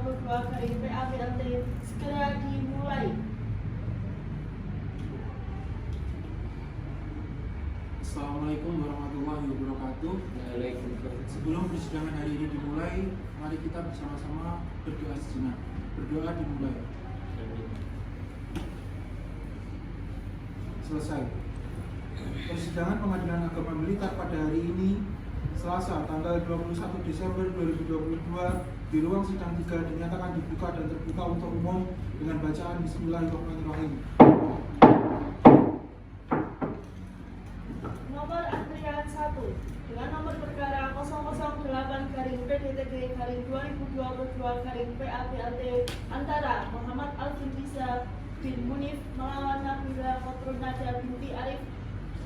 PABLT segera dimulai. Assalamualaikum warahmatullahi wabarakatuh. Sebelum persidangan hari ini dimulai, mari kita bersama-sama berdoa sejenak. Berdoa dimulai. Selesai. Persidangan Pengadilan Agama Militer pada hari ini, Selasa, tanggal 21 Desember 2022, di ruang sidang 3 dinyatakan dibuka dan terbuka untuk umum dengan bacaan Bismillahirrahmanirrahim. Nomor antrian 1 dengan nomor perkara 008-2022-2022 antara Muhammad Alvin Bisa bin Munif melawan Nabila Kotrunada binti Arif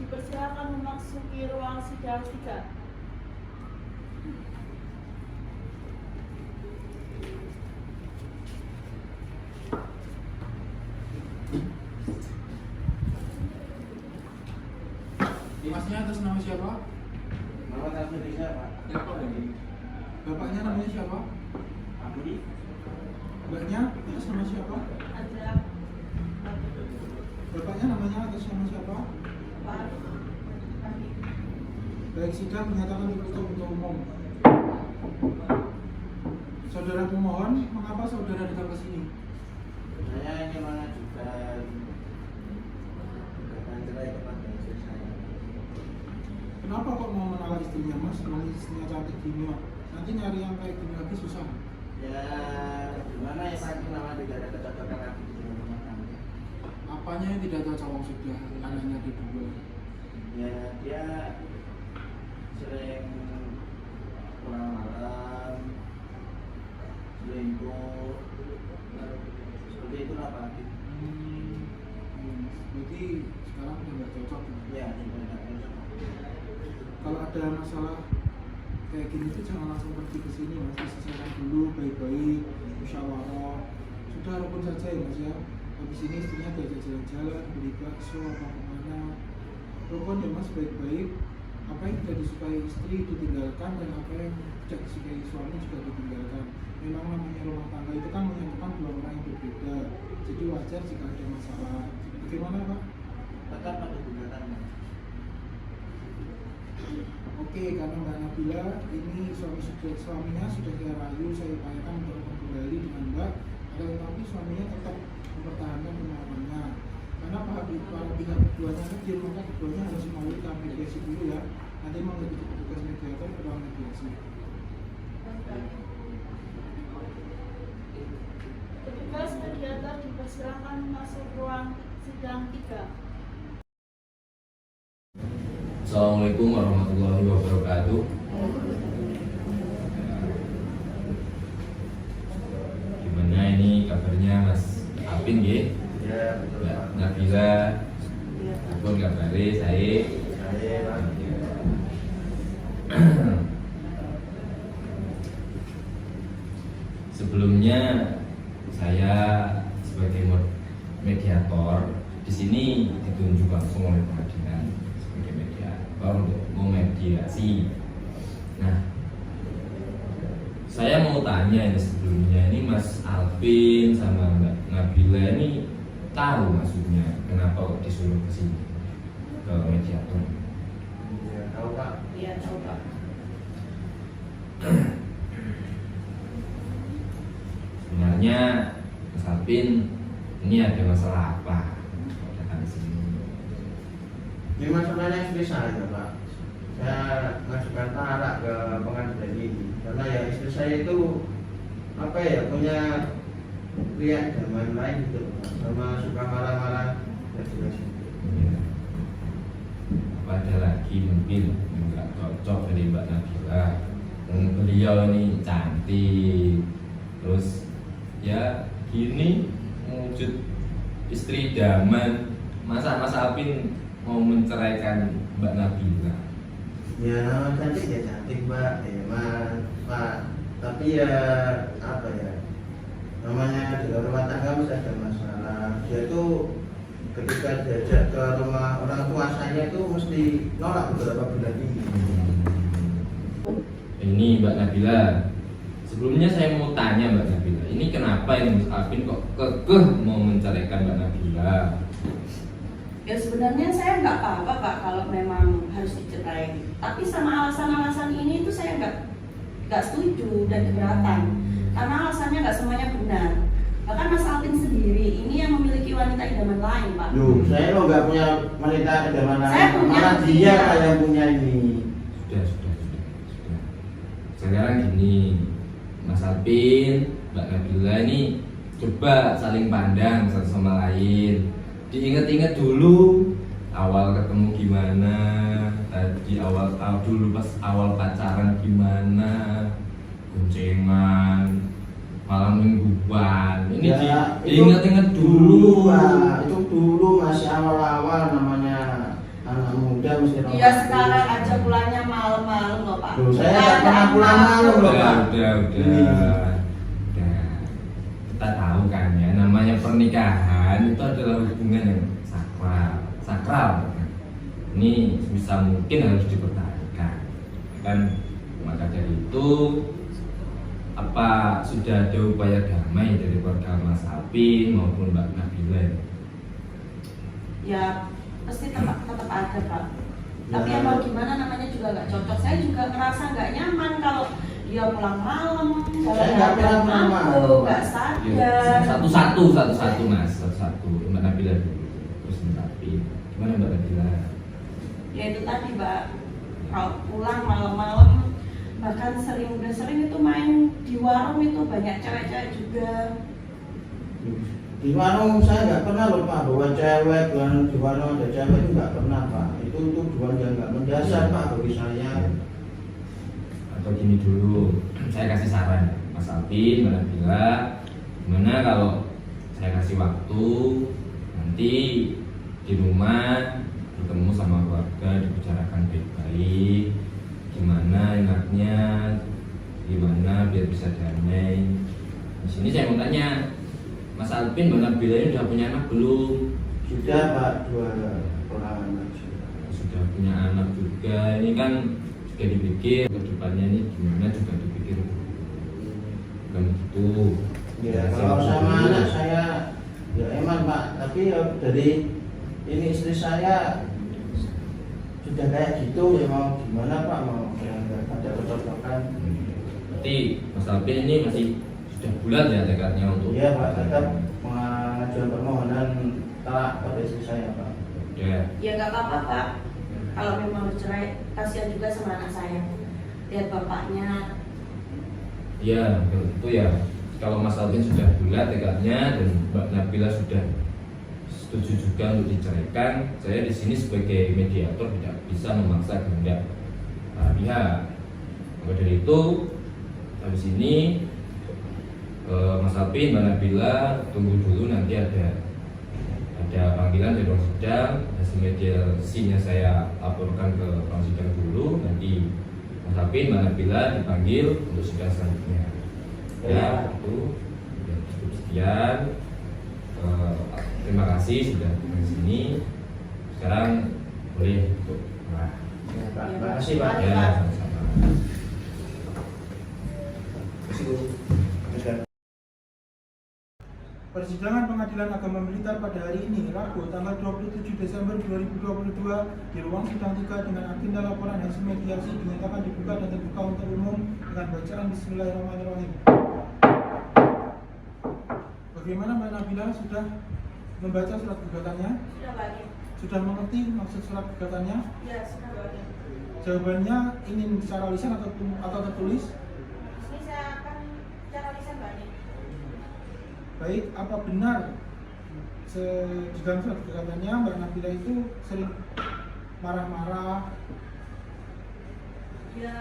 dipersilakan memasuki ruang sidang 3. Masnya atas nama siapa? Muhammad Alvin Bisa, Pak. Bapaknya namanya siapa? Abdi. Mbaknya atas nama siapa? Ada Bapaknya namanya atas nama siapa? Pak. Baik, sidang menyatakan ditutup untuk umum. Saudara pemohon, mengapa saudara datang ke sini? Saya ingin mengajukan gugatan cerai kepada istri saya. Kenapa kok mau menolak istrinya, Mas? Emang istrinya cantik gini, Mas. Nanti nyari yang kayak gini lagi susah. Ya, gimana ya Pak, nama tidak ada kecocokan lagi di rumah tangga. Apanya yang tidak cocok, Wong sudah anaknya ada dua? Ya, dia sering pulang malam, selingkuh, seperti itulah Pak. Berarti sekarang udah nggak cocok. Ya, sudah tidak cocok. Kalau ada masalah kayak gini tuh jangan langsung pergi ke sini, Mas. Diselesaikan dulu baik-baik, musyawarah. Sudah rukun saja ya, Mas ya. Habis ini istrinya diajak jalan-jalan, beli bakso apa kemana. Rukun ya, Mas, baik-baik. Apa yang tidak disukai istri ditinggalkan dan apa yang tidak disukai suami juga ditinggalkan. Memang namanya rumah tangga itu kan menyatukan dua orang yang berbeda. Jadi wajar jika ada masalah. Bagaimana, Pak? Tetap pada gugatan. Oke, karena Mbak Nabila ini suaminya sudah saya rayu, saya upayakan untuk kembali dengan Mbak, tetapi suaminya tetap mempertahankan kemauannya. Karena para pihak keduanya kecil, maka keduanya harus melalui tahap mediasi dulu ya. Nanti mengikuti petugas mediator ke ruang mediasi. Petugas mediator dipersilakan masuk ruang sidang 3. Assalamualaikum warahmatullahi wabarakatuh. Gimana ini kabarnya Mas Apin ya? Ya, betul Pak. Nabila, pun kabari saya. Pak. Sebelumnya saya sebagai mediator di sini ditunjuk langsung oleh pengadilan sebagai mediator untuk memediasi. Nah, saya mau tanya ini sebelumnya, ini Mas Alvin sama Mbak Nabila ini tahu maksudnya kenapa kok disuruh ke sini ke mediator? Ya, tahu Pak. Iya, tahu Pak. Sebenarnya Mas Alvin ini ada masalah apa datang ke sini? Ini masalahnya istri saya Pak. Saya mengajukan talak ke pengadilan ini karena ya istri saya itu apa ya, punya riak zaman lain gitu Pak. Sama suka marah-marah ya jelas itu. Ya. Apa ada lagi mungkin yang nggak cocok dari Mbak Nabila? Beliau ini cantik, terus ya gini wujud istri idaman. Masa Mas Alvin mau menceraikan Mbak Nabila? Ya cantik ya cantik Mbak, emang Pak. Tapi ya apa ya, namanya di rumah tangga mesti ada masalah. Dia tuh ketika diajak ke rumah orang tua saya itu mesti nolak beberapa bulan ini. Ini Mbak Nabila, Sebelumnya saya mau tanya Mbak Nabila, ini kenapa ini Mas Alvin kok kekeh mau menceraikan Mbak Nabila? Ya sebenarnya saya nggak apa-apa Pak kalau memang harus dicerai. Tapi sama alasan-alasan ini itu saya nggak setuju dan keberatan. Karena alasannya nggak semuanya benar. Bahkan Mas Alvin sendiri ini yang memiliki wanita idaman lain Pak. Loh, saya lo nggak punya wanita idaman lain. Saya punya, Malah dia iya. yang punya ini. Sudah. Sekarang gini, Mas Alvin, Mbak Nabila ini coba saling pandang satu sama lain. Diingat-ingat dulu awal ketemu gimana, tadi awal dulu pas awal pacaran gimana, goncengan, malam mingguan. Ini Ya, diingat-ingat dulu. Pak. Itu dulu masih awal-awal namanya anak muda mesti Dia romantis. sekarang aja pulangnya malam-malam loh Pak. Loh, saya nggak pernah pulang malam loh Pak. Udah. Kita tahu kan ya, namanya pernikahan itu adalah hubungan yang sakral. Ini bisa mungkin harus dipertahankan. Kan maka dari itu apa sudah ada upaya damai dari keluarga Mas Alvin maupun Mbak Nabila? Ya pasti tetap ada Pak. Tapi Ya. ya mau gimana namanya juga nggak cocok. Saya juga ngerasa nggak nyaman kalau dia pulang malam, Saya nggak pernah pulang malam, mabuk, Pak. nggak Ya, sadar. satu-satu Mas, satu-satu Mbak Nabila dulu, terus Mbak Alvin. Gimana Mbak Nabila? Ya itu tadi Pak, kalau pulang malam-malam bahkan udah sering itu main di warung itu banyak cewek-cewek juga. Di warung saya nggak pernah loh Pak, bawa cewek, di warung ada cewek itu nggak pernah Pak. Itu tujuan yang nggak mendasar Pak bagi saya. Atau gini dulu, saya kasih saran Mas Alvin, Mbak Nabila, gimana kalau saya kasih waktu nanti di rumah bertemu sama keluarga, dibicarakan baik-baik, gimana enaknya, gimana biar bisa damai. Di sini saya mau tanya, Mas Alvin, Mbak Nabila ini udah punya anak belum? Sudah Pak, 2 orang anak sudah. Sudah punya anak juga. Ini kan juga dipikir ke depannya ini gimana juga dipikir dulu. Bukan gitu. Ya kalau sama anak saya ya emang Pak, tapi ya dari ini istri saya sudah kayak gitu ya mau gimana Pak, mau yang nggak ada kecocokan. Berarti Mas Alvin ini masih sudah bulat ya tekadnya untuk Iya Pak, tetap mengajukan permohonan talak pada istri saya Pak. ya. Ya nggak apa-apa Pak, kalau memang bercerai kasihan juga sama anak saya. Lihat bapaknya. Ya, itu ya. Kalau Mas Alvin sudah bulat tekadnya dan Mbak Nabila sudah setuju juga untuk diceraikan, saya di sini sebagai mediator tidak bisa memaksa kehendak para pihak. Maka dari itu, habis ini Mas Alvin, Mbak Nabila tunggu dulu nanti ada panggilan dari ruang sidang. Hasil mediasinya saya laporkan ke ruang sidang dulu. Nanti Mas Alvin, Mbak Nabila dipanggil untuk sidang selanjutnya. Ya, itu ya, cukup sekian. Terima kasih sudah di sini. Sekarang boleh untuk Ya, Pak. Terima kasih Pak. ya sama-sama. Persidangan Pengadilan Agama Militer pada hari ini, Rabu, tanggal 27 Desember 2022 di ruang sidang 3 dengan agenda laporan hasil mediasi dinyatakan dibuka dan terbuka untuk umum dengan bacaan Bismillahirrahmanirrahim. Bagaimana Mbak Nabila, sudah membaca surat gugatannya? Sudah Pak. Sudah mengerti maksud surat gugatannya? Ya sudah Pak. Jawabannya ingin secara lisan atau tertulis? Ini saya akan cara lisan Pak. Baik, apa benar di dalam surat gugatannya Mbak Nabila itu sering marah-marah? Ya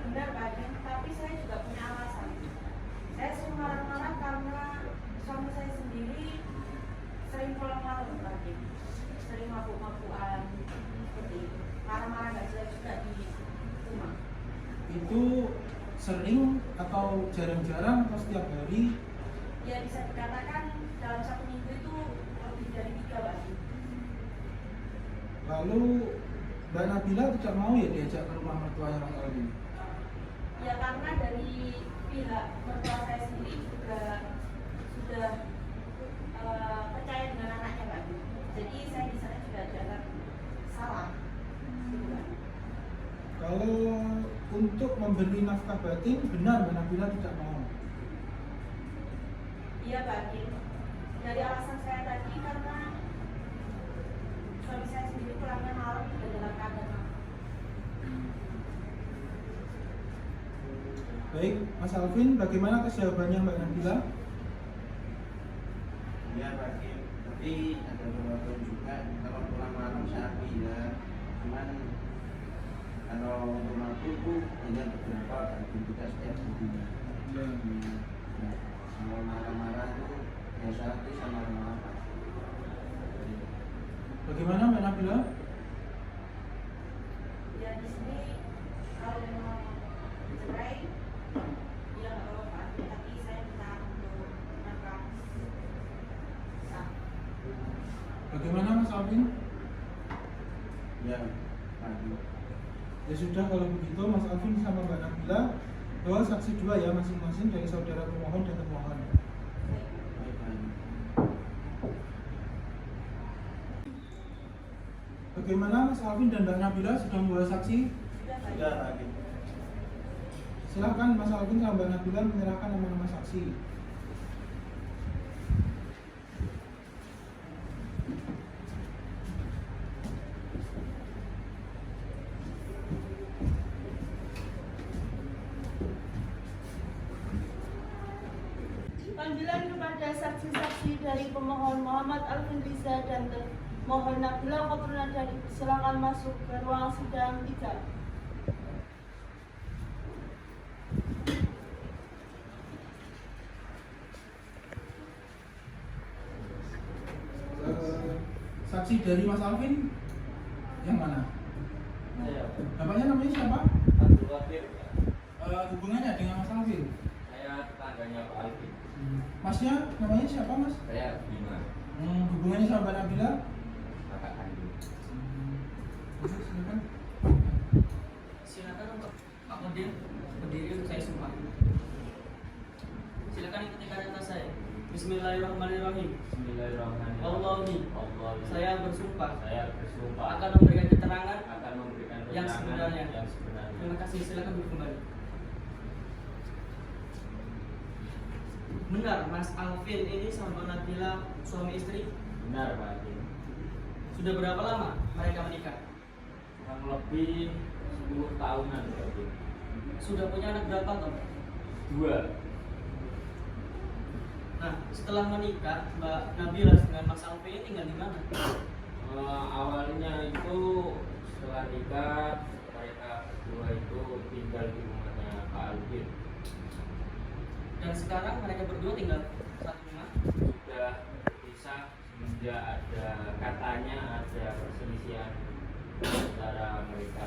benar Pak, tapi saya juga punya alasan. Saya sering marah-marah karena suami saya sendiri sering pulang malam lagi, sering mabuk-mabukan seperti itu. Marah-marah nggak jelas juga di rumah. Itu sering atau jarang-jarang atau setiap hari? Ya bisa dikatakan dalam 1 minggu itu lebih dari 3 Pak. Lalu Mbak Nabila tidak mau ya diajak ke rumah mertuanya Mas Alvin? Ya karena dari memberi nafkah batin, benar Mbak Nabila tidak mau. Iya batin. Dari alasan saya tadi karena suami saya sendiri pulangnya malam dan dalam keadaan mabuk. Baik, Mas Alvin, bagaimana jawabannya Mbak Nabila? Iya Pak Kim, tapi ada beberapa juga kalau pulang malam saya bilang, cuman kalau untuk mabuk itu hanya beberapa bagi kita setiap harinya. Nah, kalau marah-marah itu biasa itu sama marah-marah. Bagaimana Mbak Nabila? Ya di sini kalau mau cerai, ya nggak apa-apa. Tapi saya minta untuk nafkah. Nah, Bagaimana Mas Alvin? Ya, pagi. Ya sudah, kalau begitu Mas Alvin sama Mbak Nabila bawa saksi dua ya masing-masing dari saudara pemohon dan termohon. Baik, pagi. Bagaimana Mas Alvin dan Mbak Nabila sudah membawa saksi? sudah baik. Sudah pagi. Silakan Mas Alvin sama Mbak Nabila menyerahkan nama-nama saksi. Panggilan kepada saksi-saksi dari pemohon Muhammad Alvin Riza dan termohon Nabila Kotrunadari, silakan masuk ke ruang sidang 3. Saksi dari Mas Alvin yang mana? Saya Bapaknya namanya siapa? Abdul Wafir, Hubungannya dengan Mas Alvin? saya tetangganya Pak Alvin. Masnya namanya siapa Mas? Saya Bima, Hubungannya sama Mbak Nabila? kakak kandung. Silakan. Silakan untuk Pak Mudir berdiri untuk saya sumpah. Silakan ikuti kata saya. Bismillahirrahmanirrahim. Bismillahirrahmanirrahim. Wallahi, Wallahi. saya bersumpah Saya bersumpah akan memberikan keterangan. akan memberikan yang keterangan sebenarnya. yang sebenarnya. Terima kasih. Silakan duduk kembali. Benar, Mas Alvin ini sama Mbak Nabila suami istri. Benar Pak Alvin. Sudah berapa lama mereka menikah? Kurang lebih 10 tahunan Pak Alvin. Sudah punya anak berapa toh? 2. Nah, setelah menikah, Mbak Nabila dengan Mas Alvin ini tinggal di mana? Awalnya itu setelah nikah mereka berdua itu tinggal di rumahnya Pak Alvin. Dan sekarang mereka berdua tinggal satu rumah. Sudah berpisah semenjak katanya ada perselisihan antara mereka.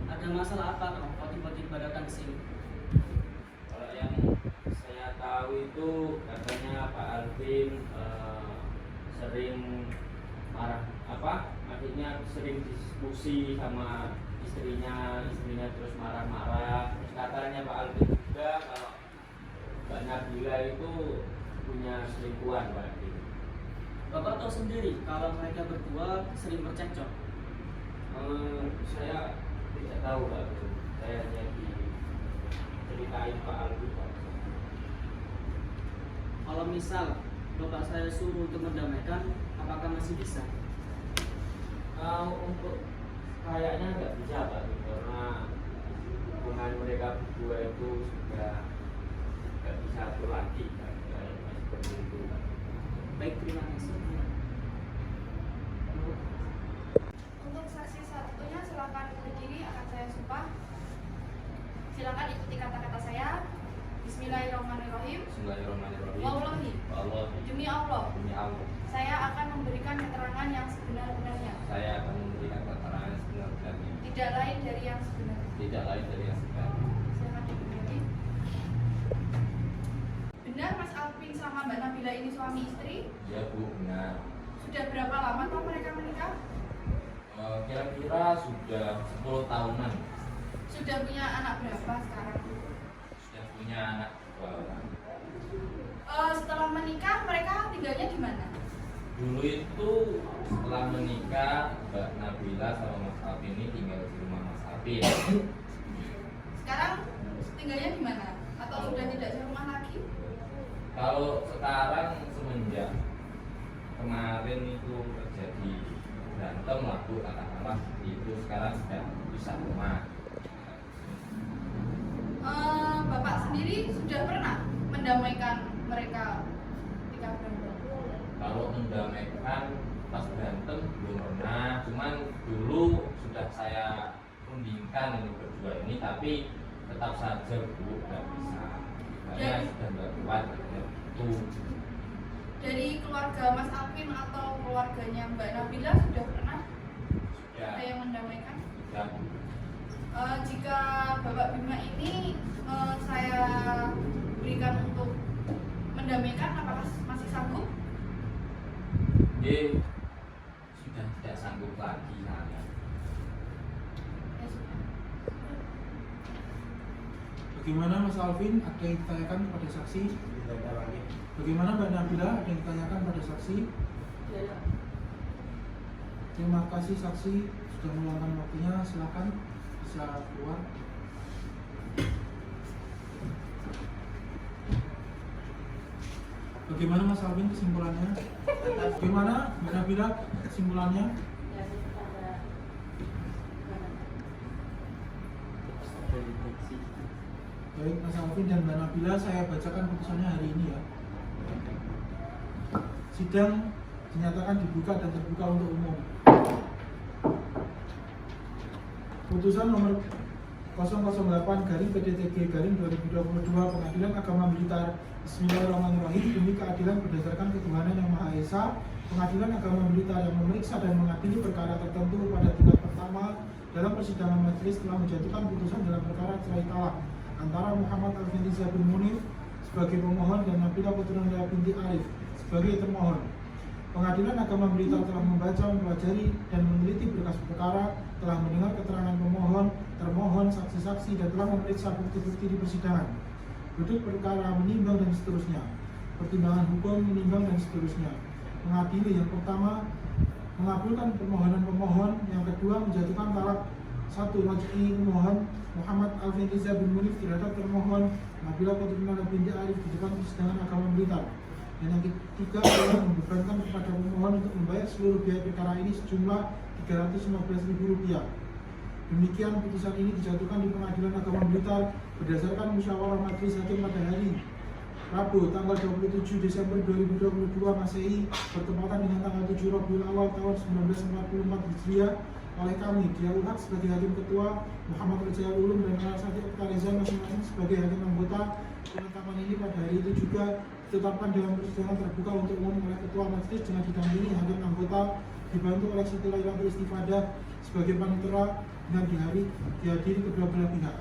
Ada masalah apa toh? Kok tiba-tiba datang ke sini? Kalau yang saya tahu itu katanya Pak Alvin sering marah, maksudnya sering diskusi sama istrinya terus marah-marah. Terus katanya Pak Alvin juga kalau Mbak Nabila itu punya selingkuhan Pak Alvin. Bapak tahu sendiri kalau mereka berdua sering bercekcok. Saya tidak tahu Pak Alvin. Saya hanya diceritain Pak Alvin Pak. Kalau misal Bapak saya suruh untuk mendamaikan, apakah masih bisa? Untuk kayaknya nggak bisa Pak, karena hubungan mereka berdua itu sudah nggak bisa atur lagi Pak. Kayaknya seperti itu Pak. Baik, terima kasih. Untuk saksi satunya silakan berdiri, akan saya sumpah. Silakan ikuti kata-kata saya. Bismillahirrahmanirrahim. Bismillahirrahmanirrahim. Wallahi, Wallahi. demi Allah, Demi Allah, saya akan memberikan keterangan yang sebenar-benarnya, saya akan memberikan keterangan sebenar-benarnya, tidak lain dari yang sebenarnya. tidak lain dari yang sebenarnya. Silakan diberdiri. Benar Mas Alvin sama Mbak Nabila ini suami istri? Ya Bu, benar. Sudah berapa lama toh mereka menikah? Kira-kira sudah 10 tahunan. Sudah punya anak berapa sekarang? Sudah punya anak 2 orang. Setelah menikah mereka tinggalnya di mana? Dulu itu setelah menikah Mbak Nabila sama Mas Alvin ini tinggal di rumah Mas Alvin. Kalau sekarang semenjak kemarin itu terjadi berantem lah Bu, katakanlah itu sekarang sudah pisah rumah. Bapak sendiri sudah pernah mendamaikan mereka ketika berantem? Kalau mendamaikan pas berantem belum pernah, cuman dulu sudah saya rundingkan untuk berdua ini, tapi tetap saja Bu nggak bisa. Karena sudah nggak kuat itu. Dari keluarga Mas Alvin atau keluarganya Mbak Nabila sudah pernah ada yang mendamaikan? Ya. Jika Bapak Bima ini saya berikan untuk mendamaikan, apakah masih sanggup? Dia sudah tidak sanggup lagi saya. Ya sudah. Bagaimana Mas Alvin? Ada yang ditanyakan kepada saksi? Bagaimana Mbak Nabila? Ada yang ditanyakan pada saksi? Terima kasih saksi sudah meluangkan waktunya. Silakan bisa keluar. Bagaimana Mas Alvin kesimpulannya? Bagaimana Mbak Nabila kesimpulannya? Baik Mas Alvin dan Mbak Nabila, saya bacakan putusannya hari ini ya. Sidang dinyatakan dibuka dan terbuka untuk umum. Putusan nomor 008/PDTG/2022 Pengadilan Agama Blitar. Bismillahirrahmanirrahim. Demi keadilan berdasarkan ketuhanan yang Maha Esa, Pengadilan Agama Blitar yang memeriksa dan mengadili perkara tertentu pada tingkat pertama dalam persidangan majelis telah menjatuhkan putusan dalam perkara cerai talak antara Muhammad Alvin bin Munif sebagai pemohon dan Nabila Putrananda binti Arif sebagai termohon. Pengadilan Agama Blitar telah membaca, mempelajari, dan meneliti berkas perkara, telah mendengar keterangan pemohon, termohon, saksi-saksi, dan telah memeriksa bukti-bukti di persidangan. Duduk perkara, menimbang, dan seterusnya. Pertimbangan hukum, menimbang, dan seterusnya. Mengadili yang pertama, mengabulkan permohonan pemohon. Yang kedua, menjatuhkan talak 1. Raj'i pemohon Muhammad Alvin bin Munif terhadap termohon Nabila Putrananda binti Arif di depan persidangan Agama Blitar. Dan yang ketiga adalah membebankan kepada pemohon untuk membayar seluruh biaya perkara ini sejumlah Rp315.000. Demikian putusan ini dijatuhkan di Pengadilan Agama Blitar berdasarkan musyawarah majelis hakim pada hari Rabu tanggal 27 Desember 2022 Masehi bertepatan dengan tanggal 7 Rabiul Awal tahun 1944 Hijriah oleh kami Dialul Haq sebagai hakim ketua, Muhammad Rajal Ulum dan Alasati Oktareza masing-masing sebagai hakim anggota. Penetapan ini pada hari itu juga ditetapkan dalam persidangan terbuka untuk umum oleh ketua majelis dengan didampingi hakim anggota dibantu oleh Siti Lailatul Istifadah sebagai panitera dengan dihadiri kedua belah pihak.